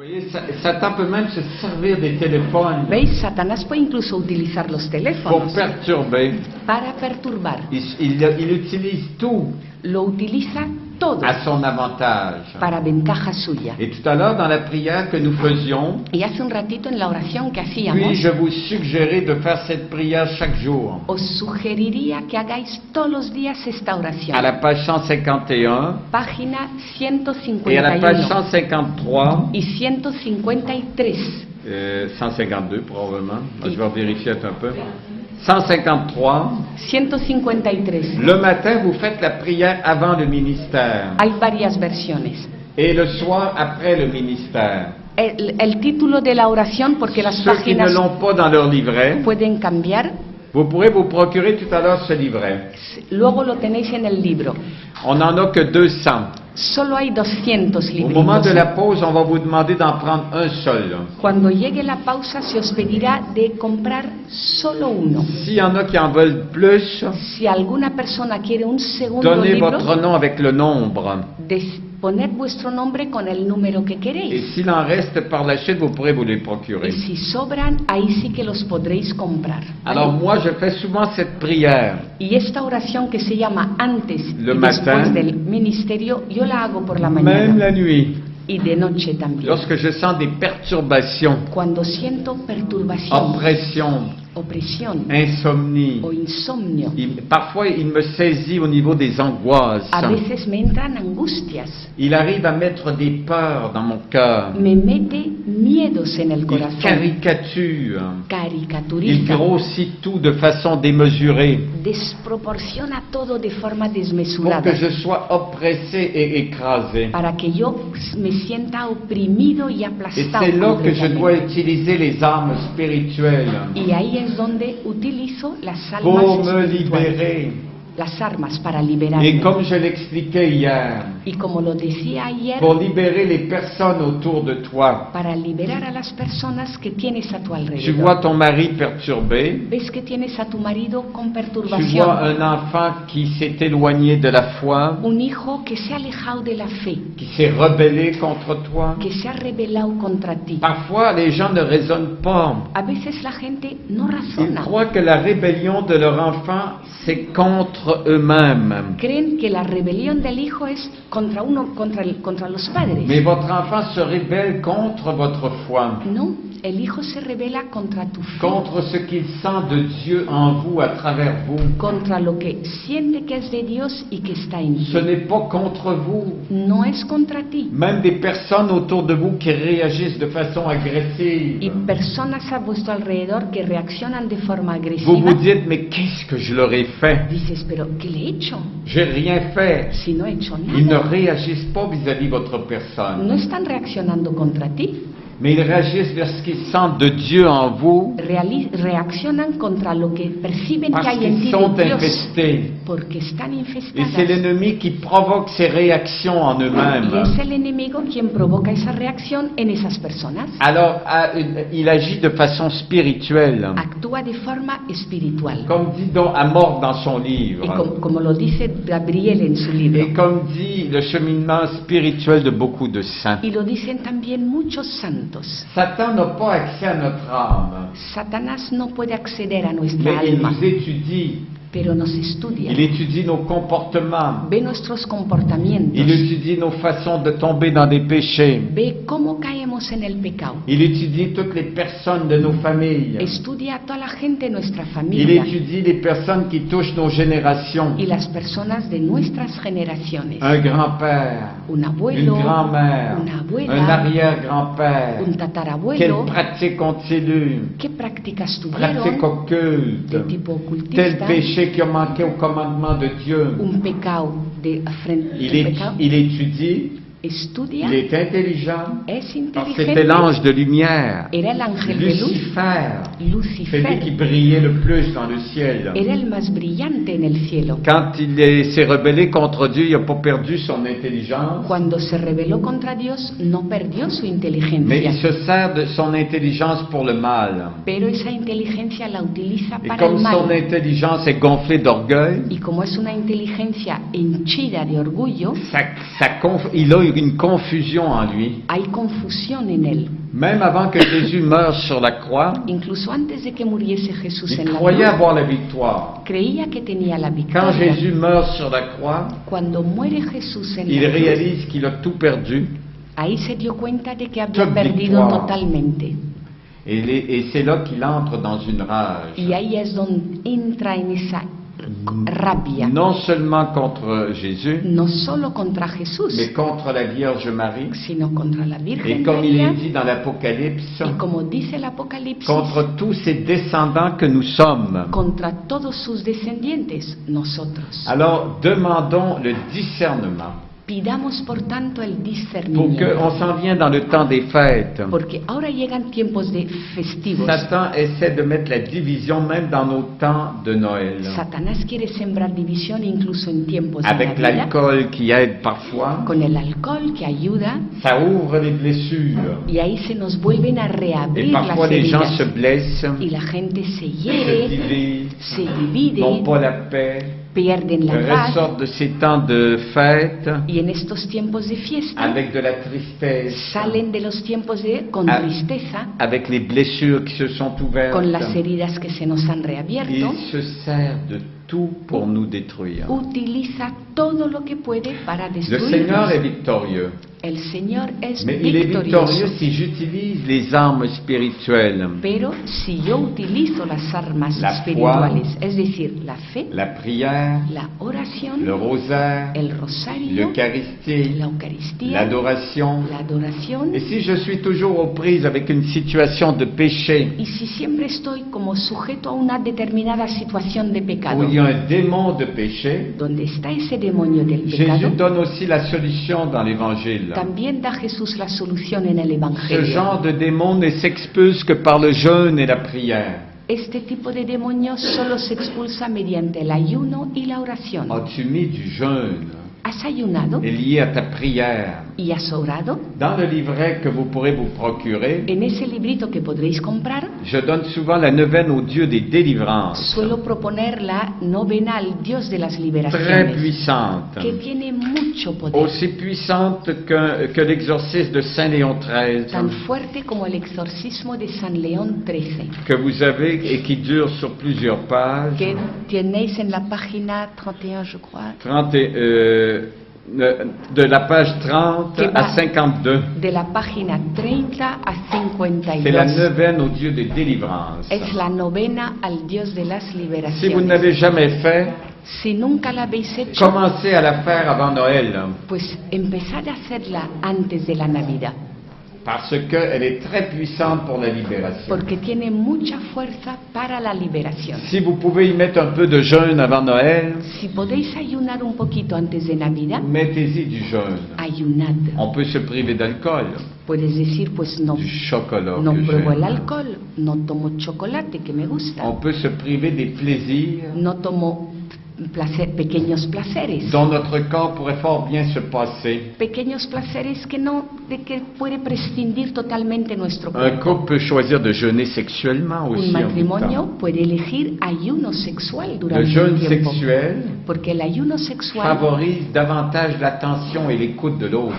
voyez, Satan peut même se servir des téléphones ¿Veis? Satanás puede incluso utilizar los pour teléfonos perturber. para perturbar. Il utilise tout Lo utiliza todo à son avantage. para ventaja suya. Et tout à l'heure, dans la prière que nous faisions, Y hace un ratito en la oración que hacíamos, puis-je vous suggérer de faire cette prière chaque jour? os sugeriría que hagáis todos los días esta oración. À la page 151 Página et à la page 151 153, y 153. 152 probablement, je vais vérifier un peu. 153, 153. le matin vous faites la prière avant le ministère Hay varias versiones. et le soir après le ministère. El título de la oración, porque las Ceux qui ne páginas l'ont pas dans leur livret, pueden cambiar, vous pourrez vous procurer tout à l'heure ce livret. luego lo tenéis en el libro. On n'en a que 200. Solo hay 200 Au moment libritos. de la pause, on va vous demander d'en prendre un seul. Cuando llegue la pausa se os pedirá de comprar solo uno. S'il y en a qui en veulent plus, Si alguna persona quiere un segundo donnez libro, votre nom avec le nombre. poned vuestro nombre con el número que Et queréis. s'il en reste par la suite, vous pourrez vous les Y procurer. si sobran, ahí sí que los podréis comprar. ¿vale? Alors moi, je fais souvent cette prière Y esta oración que se llama antes Le y matin. después del ministerio, yo la hago por la même mañana la nuit. y de noche también. Lorsque je sens des perturbations, Cuando siento perturbación, oppression, opresión insomnie, o insomnio, parfois il me saisit au niveau des angoisses. a veces me entran angustias, Il arrive à mettre des peurs dans mon cœur. me mete miedos en el Il corazón, caricature. Il caricaturiza, grossit tout de façon démesurée desproporciona todo de forma pour desmesurada que je sois oppressé et écrasé. para que yo me sienta oprimido y Et aplastado. c'est là que je dois completamente. utiliser les armes spirituelles Y ahí es donde utilizo las pour almas me espirituales, libérer. las armas para Et liberarme. comme je l'expliquais hier, Y como lo decía ayer, pour libérer les personnes autour de toi. para liberar a las personas que tienes a tu Tu vois alrededor. ton mari perturbé, Ves que tienes a tu marido con tu vois perturbación, un enfant qui s'est éloigné de la foi, un hijo que se ha alejado de la fe, qui s'est rebellé contre toi. que se ha rebelado contra ti. Parfois, les gens ne raisonnent pas. A veces la gente no Ils razona. croient que la rébellion de leur enfant, c'est contre eux-mêmes. Creen que la rebelión del hijo es contra uno, contra los padres. Mais votre enfant se rebelle contre votre foi, No, el hijo se rebela contra tu fe, contre ce qu'il sent de Dieu en vous, à travers vous. contra lo que siente que es de Dios y que está en Ce ti. n'est pas contre vous. No es contra ti. Même des personnes autour de vous qui réagissent de façon Y agressive. personas a vuestro alrededor que reaccionan de forma Vous agresiva, vous dites, mais qu'est-ce que je leur ai fait? dices, pero ¿qué le he hecho? J'ai rien fait. Si no he hecho Ils ne nada. réagissent pas vis-à-vis de votre personne, No están reaccionando contra ti, mais ils réagissent vers ce qu'ils sentent de Dieu en vous, reaccionan contra lo que perciben que parce hay en ti qu'ils sont de Dios, infestés. porque están Et infestadas. c'est l'ennemi qui provoque ces réactions en Y eux-mêmes. es el enemigo quien provoca esa reacción en esas personas. Alors, il agit de façon spirituelle, Actúa de forma espiritual. comme dit donc Amorth dans son livre, Y como lo dice Gabriel en su et libro, comme dit le cheminement spirituel de beaucoup de saints. y lo dicen también muchos santos. Satan n'a pas accès à notre âme, Satanás no puede acceder a nuestra mais il alma, nous étudie, pero nos estudia, il étudie nos comportements, ve nuestros comportamientos, il étudie nos façons de tomber dans des péchés, ve cómo caemos en el pecado, il étudie toutes les personnes de nos familles, estudia a toda la gente de nuestra il familia étudie les personnes qui touchent nos générations, y las personas de nuestras generaciones. un grand-père, Un une abuelo, grand-mère, una un abuela, arrière-grand-père, un quelle tatarabuelo, pratique ont-ils qué prácticas pratique tuvieron occulte, de tipo tel ocultista, péché qui a manqué au commandement de Dieu. un pecado de Il étudie, estudia, il est intelligent, es parce que c'était inteligente, l'ange de lumière, era el ángel de luz, Lucifer, celui qui Lucifer, brillait le plus dans le ciel. era el más brillante en el cielo. Quand s'est rebellé contre Dieu, il n'a pas perdu son intelligence, Cuando se rebeló contra Dios, no perdió su mais il inteligencia, se sert de son intelligence pour le mal. pero esa inteligencia la utiliza Et para el comme son mal. intelligence est gonflée d'orgueil, Y como es una inteligencia henchida de orgullo, il a une confusion en lui. Hay confusión en él. Même avant que Jésus meure sur la croix, Incluso antes de que muriese Jesús il en la croyait cruz, avoir la victoire. creía que tenía la Quand victoria. Jésus meurt sur la croix, Cuando muere Jesús en il la cruz, réalise qu'il a tout perdu. ahí se dio cuenta de que había Toute perdido victoire. totalmente. Et c'est là qu'il entre dans une rage. Y ahí es donde entra en esa rabia, Non seulement contre Jésus, no solo contra Jesús, mais contre la Vierge Marie. sino contra la Et Virgen comme il María, est dit dans l'Apocalypse, y como dice el Apocalipsis, contre tous ces descendants que nous sommes. contra todos sus descendientes, nosotros. Alors, demandons le discernement Pidamos por tanto el pour discernimiento, qu'on s'en vienne dans le temps des fêtes. porque ahora llegan tiempos de festivos. Satan essaie de mettre la division même dans nos temps de Noël. Satanás quiere sembrar división incluso en tiempos de Avec Navidad, l'alcool qui aide parfois, con el alcohol que ayuda, ça ouvre les blessures. y ahí se nos vuelven a Et reabrir parfois las les gens heridas, se blessent, y la gente se se hiere, divisent, se divide, n'ont pas la paix, pierden la paz, ressortent de ces temps de fête y en estos tiempos de fiesta avec de la tristesse, salen de los tiempos con Ah. tristeza, avec les blessures qui se sont ouvertes. con las heridas que se nos han reabierto. Il se sert de tout pour nous détruire. Utiliza todo lo que puede para Le destruirnos. Seigneur est victorieux, El Señor es mais il est victorioso. victorieux si j'utilise les armes spirituelles, Pero si yo utilizo las armas La espirituales, es decir, la fe, la prière, la oración, le rosaire, el rosario, l'Eucharistie, la Eucaristía, l'adoration. la adoración, Et si je suis toujours aux prises avec une situation de péché, y si siempre estoy como sujeto a una determinada situación de pecado, où il y a un démon de péché, donde está ese demonio del Jésus pecado, donne aussi la solution dans l'Évangile. también da Jesús la solución en el Ce Evangelio. genre de démon ne s'expulse que par le jeûne et la prière. Este tipo de demonio solo se expulsa mediante el ayuno y la oración. As-tu mis du jeûne ¿Has ayunado est lié à ta prière? y has orado? Dans le livret que vous pourrez vous procurer, En ese librito que podréis comprar, je donne souvent la neuvaine au Dieu des délivrances, suelo proponer la novena al Dios de las très liberaciones, puissante, que tiene mucho poder, aussi puissante que l'exorcisme de Saint Léon XIII, tan fuerte como el exorcismo de San León XIII, que vous avez et qui dure sur plusieurs pages, que tenéis en la página 31, je crois, 30 de la page 30 Que va à 52. de la página 30 a C'est la 52. neuvaine au Dieu des délivrances. Es la novena al Dios de las Si vous ne liberaciones. l'avez jamais fait, Si nunca la habéis hecho, commencez à la faire avant Noël, pues empezad a hacerla antes de la Navidad, parce qu'elle est très puissante pour la libération. porque tiene mucha fuerza para la liberación. Si vous pouvez y mettre un peu de jeûne avant Noël, Si podéis ayunar un poquito antes de Navidad, mettez-y du jeûne. ayunad. On peut se priver d'alcool, Puedes decir, pues no, du chocolat. no que pruebo el j'aime. alcohol, no tomo chocolate que me gusta, On peut se priver des plaisirs no tomo pequeños placeres, dont notre corps pourrait fort bien se passer. pequeños placeres de que puede prescindir totalmente nuestro Un cuerpo. couple peut choisir de jeûner sexuellement aussi Un en même matrimonio temps. puede elegir ayuno sexual Le durante un jeûne tiempo, sexuel porque el ayuno sexual favorise davantage l'attention et l'écoute de l'autre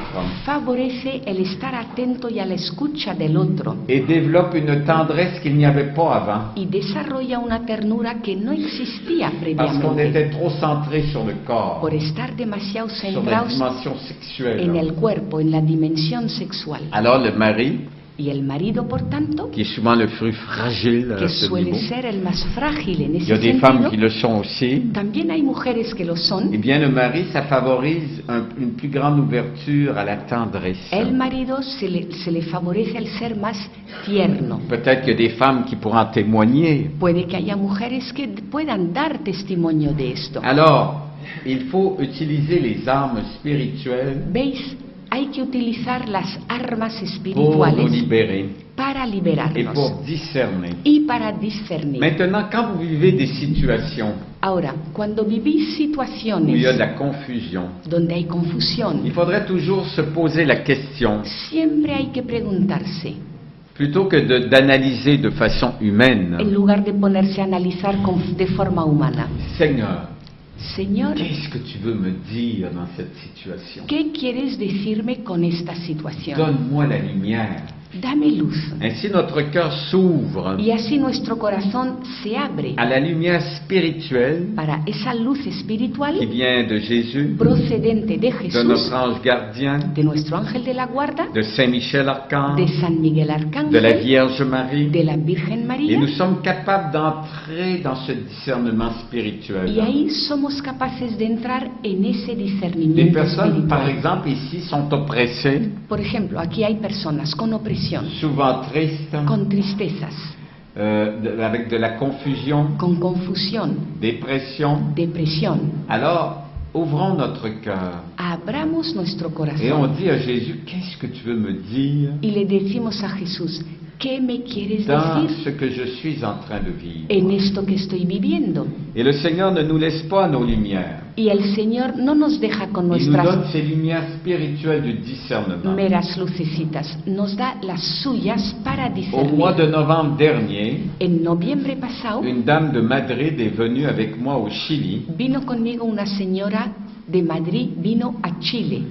favorece el estar atento y a la escucha del otro et développe une tendresse qu'il n'y avait pas avant, y desarrolla una ternura que no existía parce qu'on previamente, était trop centré sur le corps, por estar demasiado sur la centrados dimension en sexuelle. el cuerpo, en la dimensión sexual. Alors le mari, Y el marido, por tanto, qui est souvent le fruit fragile à que ce suele niveau, ser el más frágil en il y a ese des femmes sentido, qui le sont aussi, también hay mujeres que lo eh son. bien le mari, ça favorise une plus grande ouverture à la tendresse. El marido se le favorece el ser más tierno. Peut-être qu'il y a des femmes qui pourront en témoigner. Puede que haya mujeres que puedan dar testimonio de esto. Alors, il faut utiliser les armes spirituelles ¿Veis? Hay que utilizar las armas pour nous espirituales libérer para et liberarnos pour discerner. y para discernir. Maintenant, quand vous vivez des situations Ahora, cuando vivís où il y a de situaciones la confusion, donde hay confusión, il faudrait toujours se poser la question, siempre hay que preguntarse, plutôt que d'analyser de façon humaine, en lugar de ponerse a analizar de forma humana. Seigneur, Señor, qu'est-ce que tu veux me dire dans cette situation? ¿qué quieres decirme con esta situación? Donne-moi la lumière. Dame luz. Ainsi notre cœur s'ouvre Y así nuestro corazón se abre à la lumière spirituelle para esa luz qui espiritual vient de Jésus, procedente de de Jesús, notre ange gardien, de nuestro ángel de la guarda, de Saint Michel de Archange, San Miguel de la Arcángel, Vierge Marie. de la Virgen Et María. nous sommes capables d'entrer dans ce discernement Y spirituel. ahí somos capaces de entrar en ese Des discernimiento personnes, par espiritual. exemple, ici, sont oppressées, Por ejemplo, aquí hay personas con opresión, souvent tristes, con tristezas, avec de la confusion, con confusión, dépression. depresión. Alors, ouvrons notre cœur Abramos nuestro et on corazón dit à Jésus, qu'est-ce que tu veux me dire y le decimos a Jesús, ¿qué me quieres dans decir ce que je suis en train de vivre? en esto que estoy viviendo? Et le Seigneur ne nous laisse pas nos lumières. Y el Señor no nos deja con Il nous nuestras donne ces lumières spirituelles du discernement. meras lucecitas, nos da las suyas para Au mois de discernir. novembre dernier, En noviembre pasado une dame de Madrid est venue avec moi au Chili. vino conmigo una señora de Madrid, vino a Chile.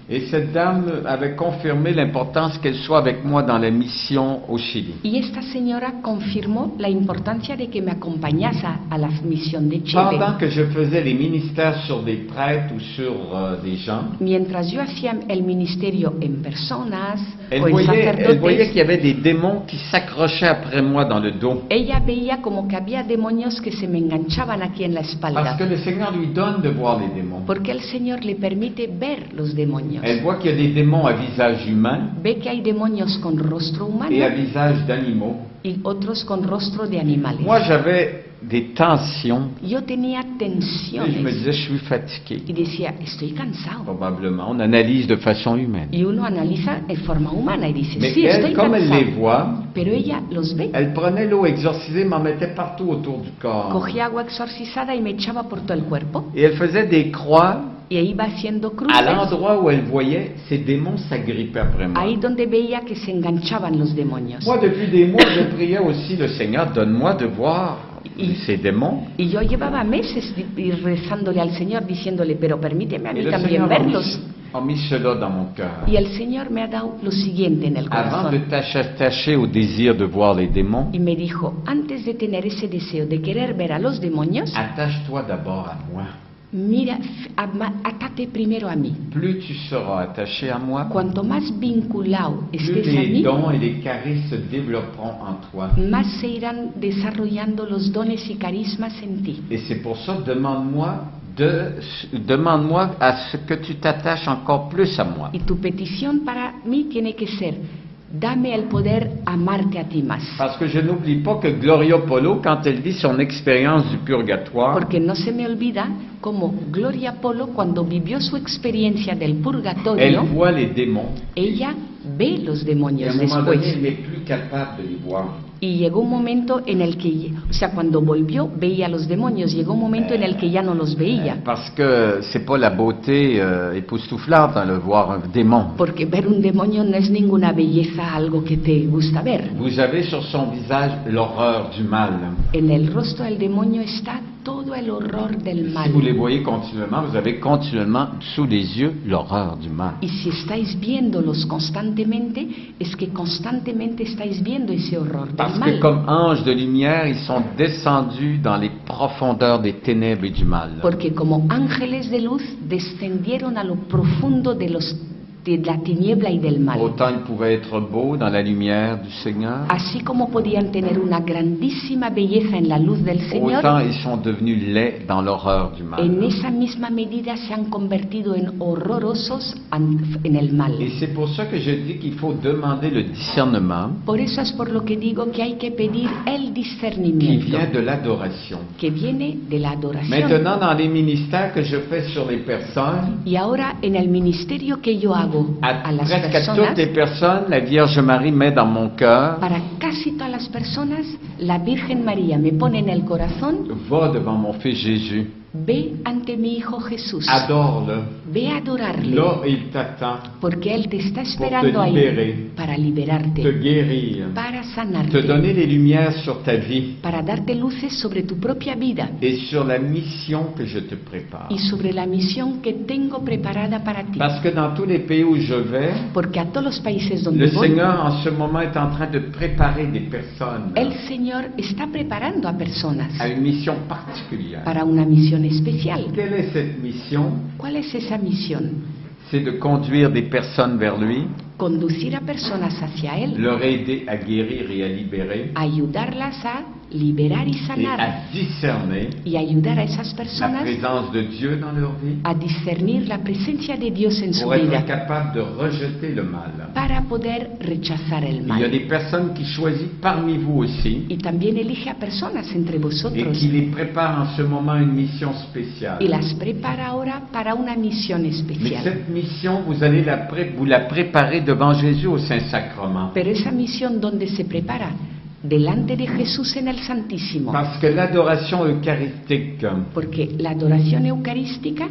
Et cette dame avait confirmé l'importance qu'elle soit avec moi dans la mission au Chili. Y esta señora confirmó la importancia de que me acompañase a la misión de Chile. Pendant que je faisais les ministères sur des prêtres ou sur des gens, Mientras yo hacía el ministerio en personas elle o en voyait sacerdotes, qu'il y avait des démons qui s'accrochaient après moi dans le dos. ella veía como que había demonios que se me enganchaban aquí en la Parce espalda, que le Seigneur lui donne de voir les démons. porque el Señor le permite ver los demonios. Elle voit qu'il y a des démons à visage humain Ve que hay demonios con rostro humano et à visage d'animaux. y otros con rostro de animales. Moi, j'avais des tensions Yo tenía et je me tensiones disais, je suis fatigué. y decía, estoy cansado. Probablement, on analyse de façon humaine. Y uno analiza de forma humana y dice, Mais sí, elle, estoy comme elle les cansado. voit, Pero ella los ve. elle prenait l'eau exorcisée, m'en mettait partout autour du corps. Cogía agua exorcizada y me echaba por todo el cuerpo. Et elle faisait des croix Y iba haciendo à cruces. l'endroit où elle voyait ces démons s'agripper après moi. Ahí donde veía que se enganchaban los demonios. Moi, depuis des mois, je priais aussi le Seigneur, donne-moi de voir ces démons. Y yo llevaba meses rezándole al Señor, diciéndole, pero permíteme a Et mí le también Seigneur verlos. a mis cela dans mon cœur. Y el Señor me ha dado lo siguiente en el Avant de corazón. t'attacher au désir de voir les démons, Y me dijo, antes de tener ese deseo de querer ver a los demonios, attache-toi d'abord à moi. mira, atate primero a mí. Plus tu seras attaché à moi, Cuanto más vinculado plus estés a les mí, dons et les charismes se développeront en toi. más se irán desarrollando los dones y carismas en ti. Et c'est pour ça, demande-moi à ce que tu t'attaches encore plus à moi. Y tu petición para mí tiene que ser, dame el poder amarte a ti más. Parce que je n'oublie pas que Gloria Polo, quand elle vit son expérience du purgatoire, Porque no se me olvida cómo Gloria Polo, cuando vivió su experiencia del elle purgatorio, voit les démons. ella ve los Et à demonios un moment donné, después. elle n'est plus capable de les voir. Y llegó un momento en el que, o sea, cuando volvió veía los demonios, llegó un momento en el que ya no los veía. Parce que c'est pas la beauté époustouflante de voir un démon. Porque ver un demonio no es ninguna belleza, algo que te gusta ver. Vous avez sur son visage l'horreur du mal. En el rostro del demonio está todo el horror del Si vous les mal. voyez continuellement, vous avez continuellement sous les yeux l'horreur du mal. Y si estáis viéndolos constantemente, es que constantemente estáis viendo ese horror del Parce que mal. comme anges de lumière, ils sont descendus dans les profondeurs des ténèbres et du mal. Porque como ángeles de luz descendieron a lo profundo de la tiniebla y del mal. Autant ils pouvaient être beaux dans la lumière du Seigneur, Así como podían tener una grandísima belleza en la luz del Señor, autant ils sont devenus laids dans l'horreur du en mal. esa misma medida se han convertido en horrorosos en el mal. Et c'est pour ça que je dis qu'il faut demander le discernement Por eso es por lo que digo que hay que pedir el qui discernimiento, vient de l'adoration. que viene de la adoración. Maintenant, dans les ministères que je fais sur les personnes, Y ahora en el ministerio que yo hago a las presque à toutes personas, les personnes, la Vierge Marie met dans mon cœur, para casi todas las personas, la Virgen María me pone en el corazón, va devant mon Fils Jésus, ve ante mi Hijo Jesús, adore-le, Ve a adorarle, Là, il t'attend porque Él te está pour te esperando ahí libérer, para te liberarte, guérir, para te sanarte, donner les lumières sur ta vie para darte luces sobre tu propia vida et sur la mission que je te prépare. y sobre la misión que tengo preparada para ti. Parce que dans tous les pays où je vais, Porque a todos los países donde le voy, Seigneur en ce moment est en train de préparer des personnes el Señor está preparando a personas à une mission particulière. para una misión especial. Quelle est cette mission? ¿Cuál es esa misión? C'est de conduire des personnes vers lui, Conducir a personas hacia Él, leur aider à guérir et à libérer, ayudarlas a liberar y et sanar, à discerner y ayudar a esas la personas présence de Dieu dans leur vie a discernir la presencia de Dios en su pour être vida capable de rejeter le mal. para poder rechazar el Il y a mal. des personnes qui choisissent parmi vous aussi Y también elige a personas entre et vosotros qui les préparent en ce moment une mission spéciale. y las prepara ahora para una misión Mais especial. cette mission, vous allez vous la préparer devant Jésus au Saint-Sacrement. Pero esa misión donde se prepara delante de Jesús en el Santísimo, Parce que l'adoration eucharistique, porque la adoración eucarística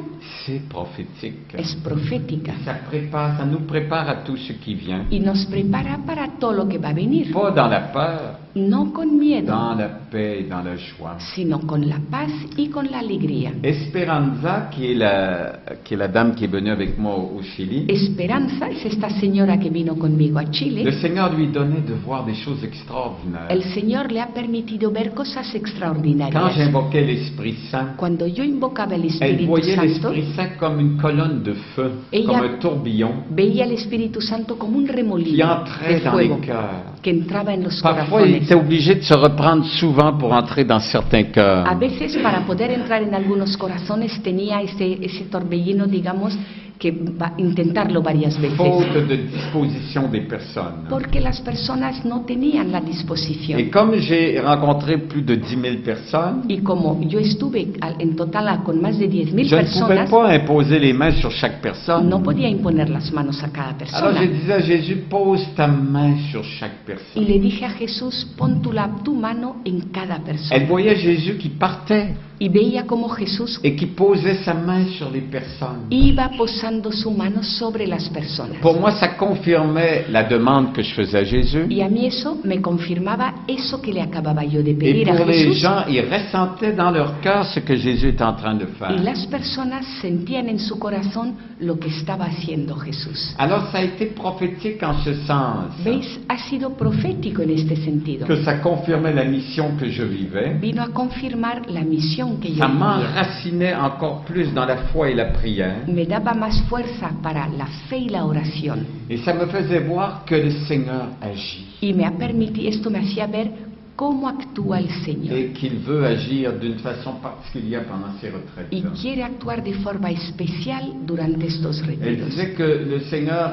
c'est prophétique. es profética Ça nous prépare à tout ce qui vient. y nos prepara para todo lo que va a venir, Pas dans la peur, no con miedo, dans la paix et dans la joie. sino con la paz y con la alegría. Esperanza, qui est la dame qui est venue avec moi au Chili, Esperanza es esta señora que vino conmigo a le Chile. Seigneur lui donnait de voir des choses extraordinaires. El Señor le ha permitido ver cosas Quand extraordinarias. j'invoquais l'Esprit Saint, Cuando yo invocaba el elle Espíritu voyait Santo, l'Esprit Saint comme une colonne de feu, Ella- comme un tourbillon veía el Espíritu Santo como un qui remolino entrait de dans les fuego cœurs. que entraba en los Parfois, il corazones. était obligé de se reprendre souvent pour entrer dans certains cœurs. A veces para poder entrar en algunos corazones tenía ese torbellino, digamos, que intentarlo varias veces. Faute de disposition des personnes. Porque las personas no tenían la Et disposición. comme j'ai rencontré plus de 10 000 personnes, Y como yo estuve en total con más de 10.000 je ne pouvais personas, pas imposer les mains sur chaque personne. no podía imponer las manos a cada Alors persona. je disais à Jésus, pose ta main sur chaque Y personne. le dije a Jesús, pon tu mano en cada Elle persona. voyait Jésus qui partait Y veía como Jesús et qui posait sa main sur les personnes. iba posando su mano sobre las personas. Pour moi, ça confirmait la demande que je faisais à Jésus. Y a mí eso me confirmaba eso que le acababa yo de Et pedir a pour les Jesús. gens, ils ressentaient dans leur cœur ce que Jésus était en train de Y faire. las personas sentían en su corazón lo que estaba haciendo Jesús. Alors ça a été prophétique en ce sens, ¿Veis? Ha sido profético en este sentido. que ça confirmait la mission que je vivais. Vino a confirmar la misión que yo Ça vivía. m'enracinait encore plus dans la foi et la prière. Me daba más fuerza para la fe y la oración. Et ça me faisait voir que le Seigneur agit. Y esto me hacía ver cómo actúa el Señor. Et qu'il veut agir d'une façon particulière pendant ces Y retraites. quiere actuar de forma especial durante estos Elle retiros. disait que le Seigneur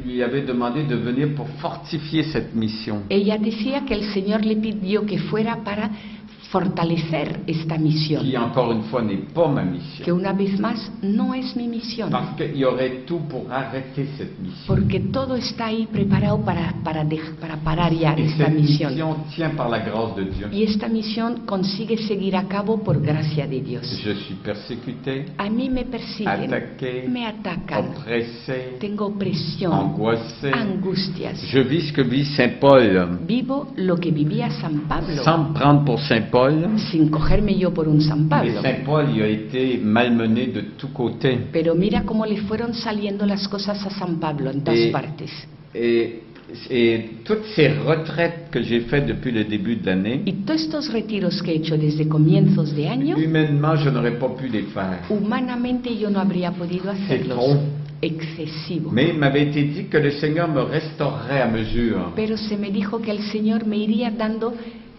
lui avait demandé de venir pour fortifier cette mission. Ella decía que el Señor le pidió que fuera para fortalecer esta misión, Qui, encore une fois, n'est pas ma mission. que una vez más no es mi misión, Parce qu'il y aurait tout pour arrêter cette mission. porque todo está ahí preparado para parar ya Et esta cette misión. mission tient par la grâce de Dieu. Y esta misión consigue seguir a cabo por gracia de Dios. Je suis persécuté, A mí me persiguen, attaqué, me atacan, oppressé, tengo opresión, angoissé. angustias. Je vis ce que vit Saint Paul, Vivo lo que vivía San Pablo, sans me prendre pour Saint Paul. sin cogerme yo por un San Mais Pablo. Saint Paul il a été malmené de tous côtés. Pero mira cómo le fueron saliendo las cosas a San Pablo en todas partes. Et toutes ces retraites que j'ai faites depuis le début de l'année, Y todos estos retiros que he hecho desde comienzos de año, humainement, je n'aurais pas pu les faire. humanamente yo no habría podido hacerlos. trop. Excesivo. Mais il m'avait été dit que le Seigneur me restaurerait à mesure. Pero se me dijo que el Señor me iría dando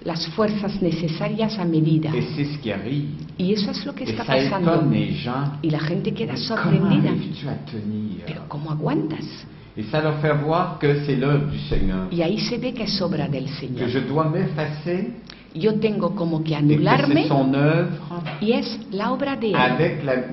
las fuerzas necesarias a medida. Et c'est ce qui arrive. Y eso es lo que Et está ça pasando. étonne les gens. Y la gente queda Comment sorprendida. arrives-tu à tenir? Pero ¿cómo aguantas? Et ça leur fait voir que c'est l'œuvre du Seigneur. Y ahí se ve que es obra del Que Señor. je dois m'effacer Yo tengo como que et que c'est anularme son œuvre y es la obra de Él.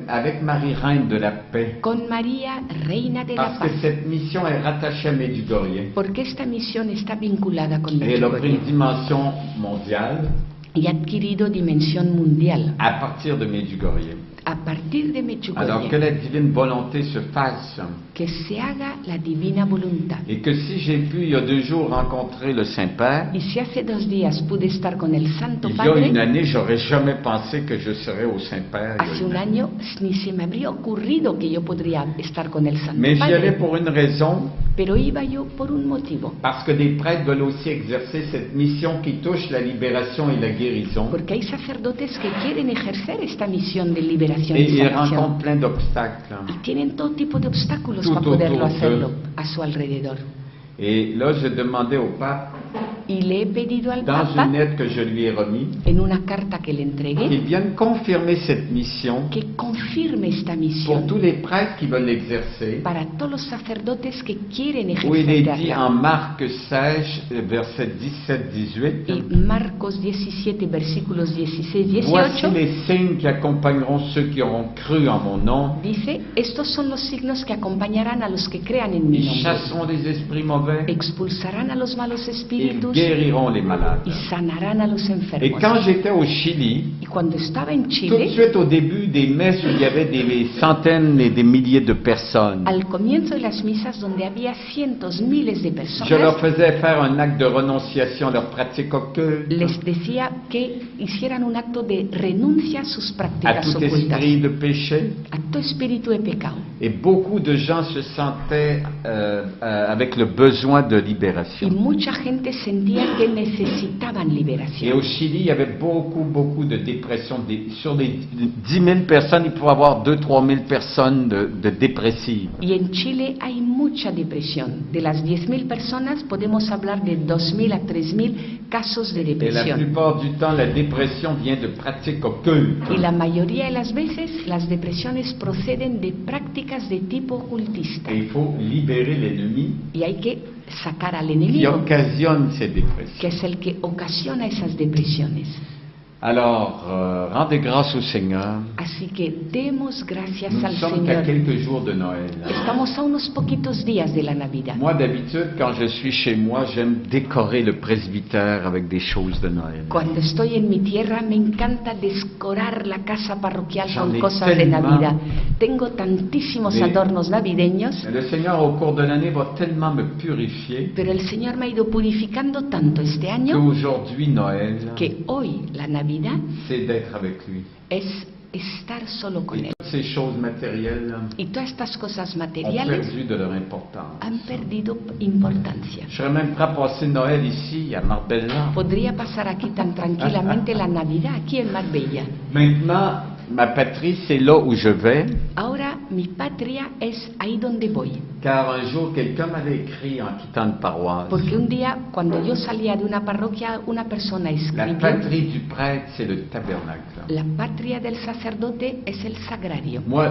avec Marie Reine de la paix. Con María, Reina de la Parce Paz. que cette mission est rattachée à Medjugorje. Porque esta misión está vinculada con Et elle a pris Medjugorje une dimension mondiale y ha adquirido dimensión mundial à partir de Medjugorje. a partir de Alors que Medjugorje, la divine volonté se fasse. que se haga la divina voluntad. Et que si j'ai pu, il y a 2 jours, rencontrer le Saint-Père, Y si hace 2 días pude estar con el Santo il y a une Padre, année, j'aurais jamais pensé que je serais au Saint-Père. il y a hace une un année. año ni se me habría ocurrido que yo podría estar con el Santo Mais j'y allais Padre, pour une raison, pero iba yo por un motivo, parce que des prêtres veulent aussi exercer cette mission qui touche la libération et la guérison. porque hay sacerdotes que quieren ejercer esta misión de liberación Et y ils sanación rencontrent plein d'obstacles. y tienen todo tipo de obstáculos Tout para poderlo autour d'eux. hacerlo a su alrededor. Et là, je demandais au pape, Y le he pedido al dans Papa, une lettre que je lui ai remise, en una carta que le qu'il entregué, vienne confirmer cette mission que confirme esta pour misión tous les prêtres qui veulent l'exercer. para todos los sacerdotes que quieren Où il est dit ejercerla. en Marc 16, verset 17-18, Y Marcos 17, versículos 16, voici 18, les signes qui accompagneront ceux qui auront cru en mon nom. dice, estos son los signos que acompañarán a los que crean en mi Ils nombre. chasseront les esprits mauvais, Expulsarán a los malos ils espíritus guériront les malades. y sanarán a los Et enfermos. quand j'étais au Chili, Y cuando estaba en tout de Chile, suite au début des messes où il y avait des centaines et des milliers de personnes, al comienzo de las misas donde había cientos, miles de je leur personas, faisais faire un acte de renonciation à leurs pratiques occultes, les decía que hicieran un acto de renuncia a sus à prácticas tout ocultas, esprit de péché. a todo espíritu de pecado. Et beaucoup de gens se sentaient avec le besoin de Y libération. mucha gente sentía que necesitaban Et liberación. au Chili, il y avait beaucoup de dépression. Sur les 10 000 personnes, il pouvait y avoir 2-3 000 personnes de dépressives. Y en Chile hay mucha depresión. De las 10.000 personas podemos hablar de 2.000 a 3.000 casos de Et la depresión. plupart du temps, la dépression vient de pratiques occultes. Y la mayoría de las veces las depresiones proceden de prácticas de tipo ocultista. Et il faut libérer l'ennemi Y hay que sacar al qui enemigo, occasionne ces que dépressions. es el que ocasiona esas depresiones. Alors, rendez grâce au Seigneur. Así que demos gracias Nous al sommes qu'à Señor. quelques jours de Noël. Estamos a unos poquitos días de la Navidad. Moi, d'habitude, quand je suis chez moi, j'aime décorer le presbytère avec des choses de Noël. Cuando estoy en mi tierra me encanta decorar la casa parroquial J'en con ai cosas de tellement. Navidad. Tengo tantísimos Mais- adornos navideños, Mais le Seigneur, au cours de l'année, va tellement me purifier pero el Señor me ha ido purificando tanto este año qu'aujourd'hui, Noël, que hoy la Navidad c'est d'être avec lui. es estar solo con Et Él. toutes ces choses matérielles Y todas estas cosas ont materiales perdu de leur importance. han perdido importancia. Je serais même prêt à passer Noël ici, à Marbella. Podría pasar aquí tan tranquilamente la Navidad, aquí en Marbella. Maintenant, ma patrie, c'est là où je vais, Ahora mi patria es ahí donde voy. car un jour, quelqu'un m'avait écrit en quittant une paroisse. Porque un día, cuando yo salía de una parroquia, una persona La escribió: patrie du prêtre, c'est le tabernacle. la patria del sacerdote es el sagrario. Moi,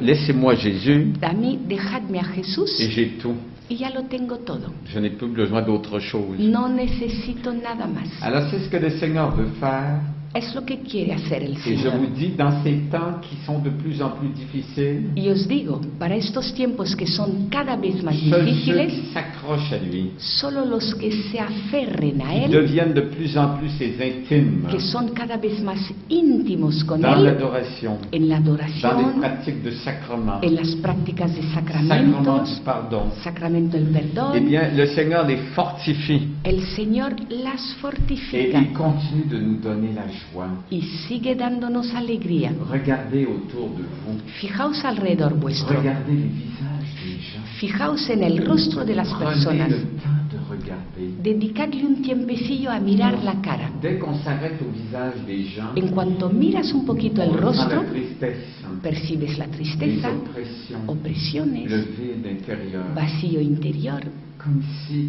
laissez-moi Jésus, A mí, dejadme a Jesús et j'ai tout. y ya lo tengo todo. Je n'ai plus besoin d'autre chose. No necesito nada más. Alors c'est ce que le Seigneur veut faire. Es lo que quiere hacer el Et je vous Señor. dis, dans ces temps qui sont de plus en plus difficiles, Y os digo, para estos tiempos que son cada vez más seuls ceux difíciles, qui s'accrochent à lui, solo los que se aferren a qui Él, deviennent de plus en plus ses intimes, que son cada vez más íntimos con dans Él, l'adoration, en la dans les adoración, pratiques de sacrement, en las prácticas de sacrement sacramentos, du pardon, sacramento del eh perdón. bien, le Seigneur les fortifie El Señor las et fortifica il continue de nous donner la joie. y sigue dándonos alegría. Regardez autour de vous, Fijaos alrededor vuestro, regardez les visages des gens, fijaos en el rostro de las prenez personas, le temps de regarder. dedicadle un tiempecillo a mirar la cara. Dès qu'on s'arrête au visage des gens, En cuanto miras un poquito el on ressent rostro, la tristesse, percibes la les tristeza, oppressions, le opresiones, vide intérieur, vacío interior, comme si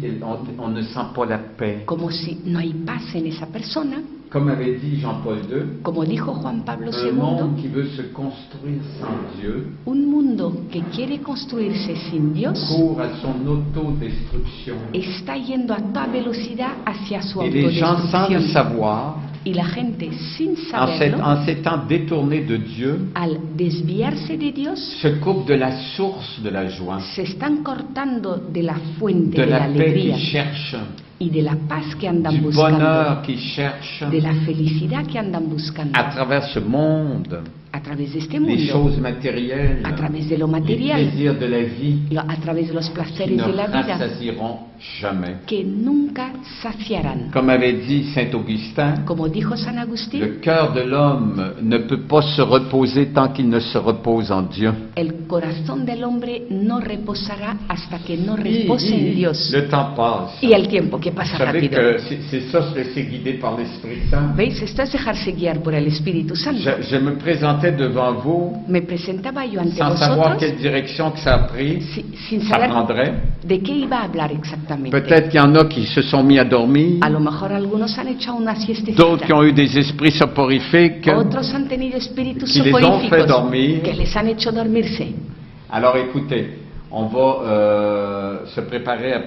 on ne sent pas la paix. como si no hay paz en esa persona. Comme avait dit Jean-Paul II, Como dijo Juan Pablo un monde II, qui veut se construire sans Dieu un mundo que quiere construirse sin Dios court à son autodestruction. está yendo a toda velocidad hacia su Et les gens, sans le autodestrucción. savoir, Y la gente, sin en saberlo, s'étant détournés de Dieu, al desviarse de Dios, se coupe de la source de la joie, se están cortando de la fuente de de la la paix alegría qu'ils cherchent, y de la paz que andan du buscando, bonheur qu'ils cherchent de la felicidad que andan buscando à travers ce monde a través de este les mundo, choses matérielles, a través de lo les material, plaisirs de la vie a través de los qui placeres ne de la vida, rassasieront jamais. que nunca saciarán. Comme avait dit Saint Augustin, Como dijo San Agustín, le cœur de l'homme ne peut pas se reposer tant qu'il ne se repose en Dieu. el corazón del hombre no reposará hasta que no repose en Dios. Le temps passe. Y el tiempo que Vous pasa savez rápido. que c'est ça, se laisser guider par l'Esprit Saint. ¿Veis? Esto es dejarse guiar por el Espíritu Santo. Je me présentais devant vous Me presentaba yo ante sans savoir vosotros quelle direction que ça a pris, sin ça saber prendrait. de qué iba a hablar exactamente. Peut-être qu'il y en a qui se sont mis à dormir, A lo mejor algunos han hecho una d'autres siestecita. qui ont eu des esprits soporifiques. Otros han tenido espíritus qui les ont fait soporíficos dormir. que les han hecho dormirse. Alors écoutez, on va se préparer à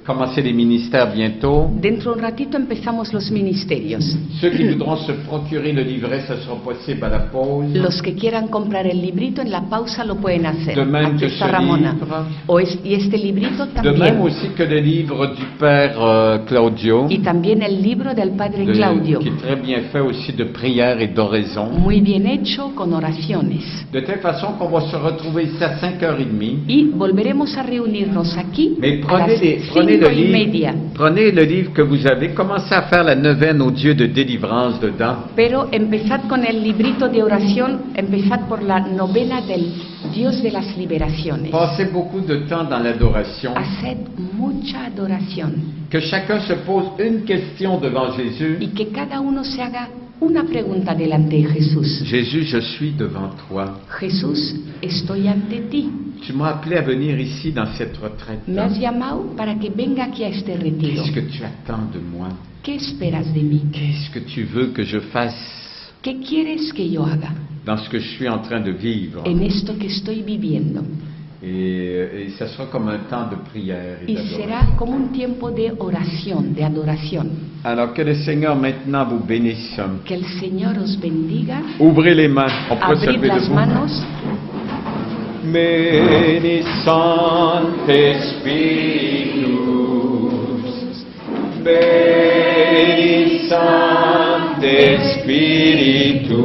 commencer les ministères bientôt. Dentro de un ratito empezamos los ministerios. Ceux qui voudront se procurer le livret, ça sera possible à la pause. Los que quieran comprar el librito en la pausa lo pueden hacer. De même Aquí que está ce Ramona. livre. Y este librito De même también. aussi que le livre du Père Claudio, Y también el libro del Padre Claudio. qui est très bien fait aussi de prière et d'oraison. Muy bien hecho, con oraciones. De telle façon qu'on va se retrouver ici à 5h30. Y volveremos a reunirnos aquí Mais a las prenez le 5:30. prenez le livre que vous avez, commencez à faire la neuvaine au Dieu de délivrance dedans. Pero empezad con el librito de oración, empezad por la novena del Dios de las liberaciones. Passez beaucoup de temps dans l'adoration. Haced mucha adoración Que chacun se pose une question devant Jésus. y que cada uno se haga una pregunta delante de Jesús. Jésus, je suis devant toi. Jesús, estoy ante ti. Tu m'as appelé à venir ici dans cette retraite. Me has llamado para que venga aquí a este retiro. Qu'est-ce que tu attends de moi? ¿Qué esperas de mí? Qu'est-ce que tu veux que je fasse ¿Qué quieres que yo haga dans ce que je suis en train de vivre? en esto que estoy viviendo? Et ça sera comme un temps de prière et Y d'adoration. será como un tiempo de oración, de adoración. Alors que le Seigneur maintenant vous bénisse. Que el Señor os bendiga. Ouvrez les mains. On peut se Abrid lever las debout. manos. Benissante Spiritus, Benissante Spiritus,